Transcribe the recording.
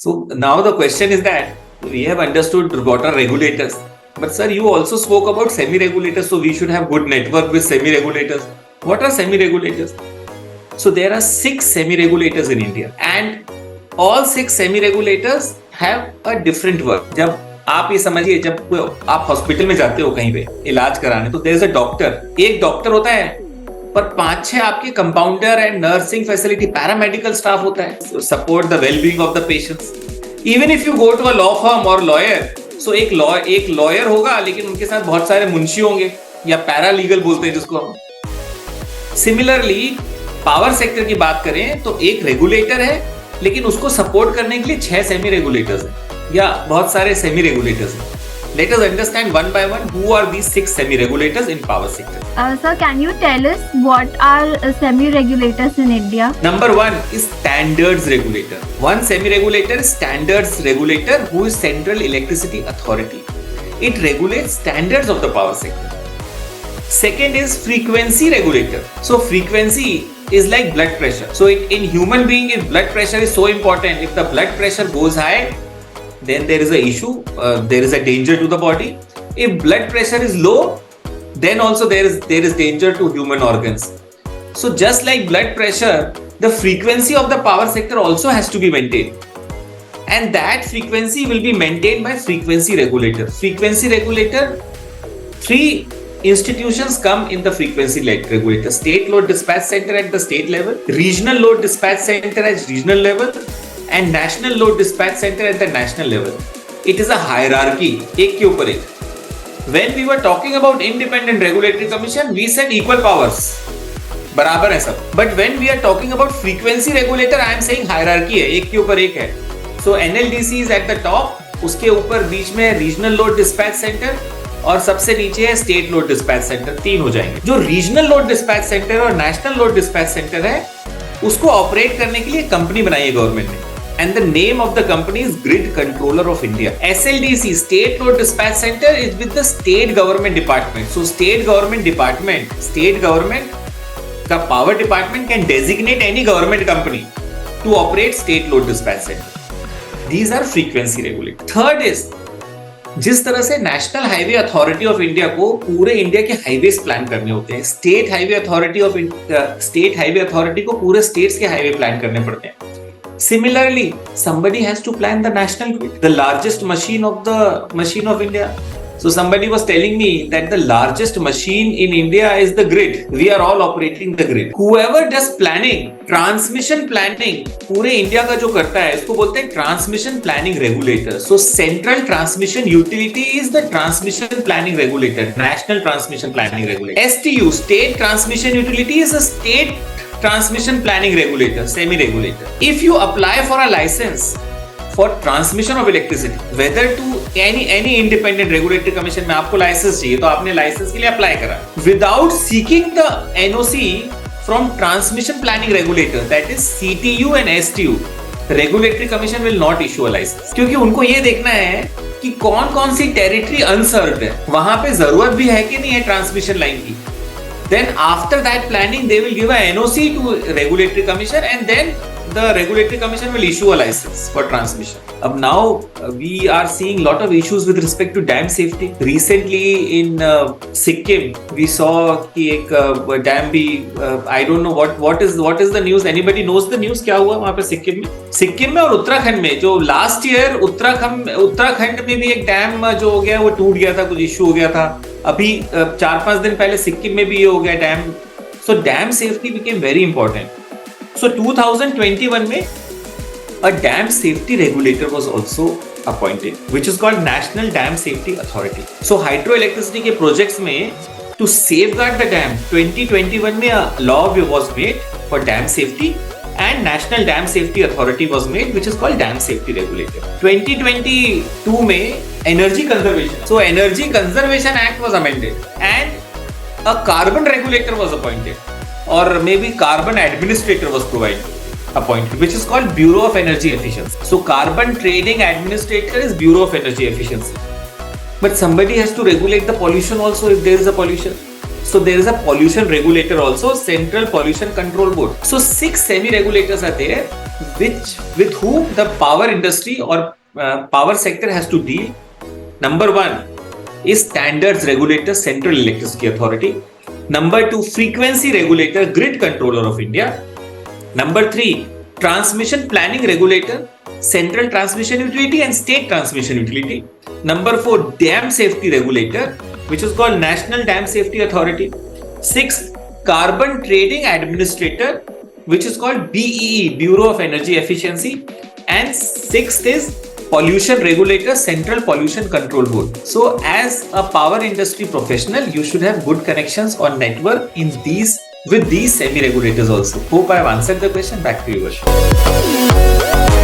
So now the question is that we have understood what are regulators. But sir, you also spoke about semi-regulators, so we should have good network with semi-regulators. What are semi-regulators? So there are 6 semi-regulators in India, and all 6 semi-regulators have a different work. जब आप ये समझिए, जब आप hospital में जाते हो कहीं पे इलाज कराने, तो देयर इज अ डॉक्टर, एक डॉक्टर होता है, पर 5-6 आपके compounder and nursing facility paramedical staff होता है, support the wellbeing of the patients. Even if you go to a law firm और लॉयर, सो एक लॉयर होगा, लेकिन उनके साथ बहुत सारे मुंशी होंगे, या पैरालीगल बोलते हैं जिसको हम. सिमिलरली पावर सेक्टर की बात करें तो एक रेगुलेटर है, लेकिन उसको सपोर्ट करने के लिए 6 सेमी रेगुलेटर्स हैं या बहुत सारे सेमी रेगुलेटर्स हैं. Let us understand one by one who are these 6 semi-regulators in power sector. Sir, can you tell us what are semi-regulators in India? Number 1 is standards regulator. One semi-regulator is standards regulator, who is Central Electricity Authority. It regulates standards of the power sector. Second is frequency regulator. So frequency is like blood pressure. So in human being, if blood pressure is so important, if the blood pressure goes high, then there is a issue, there is a danger to the body. If blood pressure is low, then also there is danger to human organs. So just like blood pressure, the frequency of the power sector also has to be maintained, and that frequency will be maintained by frequency regulator. Frequency regulator, 3 institutions come in the frequency regulator: state load dispatch center at the state level, regional load dispatch center at regional level, and national load dispatch center at the national level. It is a hierarchy, एक के ऊपर एक. When we were talking about independent regulatory commission, we said equal powers, बराबर है सब. But when we are talking about frequency regulator, I am saying hierarchy है, एक के ऊपर एक है. So NLDC is at the top, उसके ऊपर बीच में regional load dispatch center, और सबसे नीचे है स्टेट लोड डिस्पैच सेंटर. 3 हो जाएंगे. जो रीजनल लोड डिस्पैच सेंटर और नेशनल लोड डिस्पैच सेंटर है, उसको ऑपरेट करने के लिए कंपनी बनाई है गवर्नमेंट ने, and the name of the company is Grid Controller of India. SLDC, State Load Dispatch Center, is with the state government department. So state government का power department can designate any government company to operate state load dispatch center. These are frequency regulators. Third is, जिस तरह से national highway authority of India को पूरे India के highways plan करने होते हैं, स्टेट हाईवे अथॉरिटी को पूरे स्टेट्स के हाईवे प्लान करने पड़ते हैं. Similarly, somebody has to plan the national grid, the largest machine of India. So somebody was telling me that the largest machine in India is the grid. We are all operating the grid. Whoever does planning, transmission planning, पूरे India का जो करता है, इसको बोलते हैं transmission planning regulator. So Central Transmission Utility is the transmission planning regulator, National Transmission Planning Regulator. STU, State Transmission Utility, is a state transmission planning regulator, semi-regulator. If you apply for a license for transmission of electricity, whether to any independent regulatory commission में आपको licence चाहिए, तो आपने licence के लिए apply करा, without seeking the NOC from transmission planning regulator, that is CTU and STU, the regulatory commission will not issue a license. क्योंकि उनको ये देखना है कि कौन सी टेरिटरी अनसर्व्ड है, वहां पे जरूरत भी है कि नहीं है ट्रांसमिशन लाइन की. Then after that planning, they will give a NOC to regulatory commission, and then the regulatory commission will issue a license for transmission. Now we are seeing lot of issues with respect to dam safety. Recently in Sikkim, we saw कि एक dam भी I don't know what is the news. Anybody knows the news? क्या हुआ वहाँ पे सिक्किम में और उत्तराखंड में. जो last year उत्तराखंड में भी एक डैम जो हो गया, वो टूट गया था, कुछ इश्यू हो गया था. अभी 4-5 दिन पहले सिक्किम में भी ये हो गया dam. So dam safety became very important. So 2021 में a dam safety regulator was also appointed, which is called National Dam Safety Authority. So hydroelectricity के projects में to safeguard the dam, 2021 में a law was made for dam safety, and National Dam Safety Authority was made, which is called Dam Safety Regulator. 2022 में Energy Conservation. So Energy Conservation Act was amended, and a carbon regulator was appointed, or maybe carbon administrator was appointed, which is called Bureau of Energy Efficiency. So carbon trading administrator is Bureau of Energy Efficiency. But somebody has to regulate the pollution also if there is a pollution. So there is a pollution regulator also, Central Pollution Control Board. So 6 semi-regulators are there, with whom the power industry or power sector has to deal. Number 1 is Standards Regulator, Central Electricity Authority. Number 2, Frequency Regulator, Grid Controller of India. Number 3, Transmission Planning Regulator, Central Transmission Utility and State Transmission Utility. Number 4, Dam Safety Regulator, which is called National Dam Safety Authority. 6, Carbon Trading Administrator, which is called BEE, Bureau of Energy Efficiency. And 6th is Pollution Regulator, Central Pollution Control Board. So as a power industry professional, you should have good connections on network with these semi-regulators also. Hope I have answered the question. Back to you, Varsha.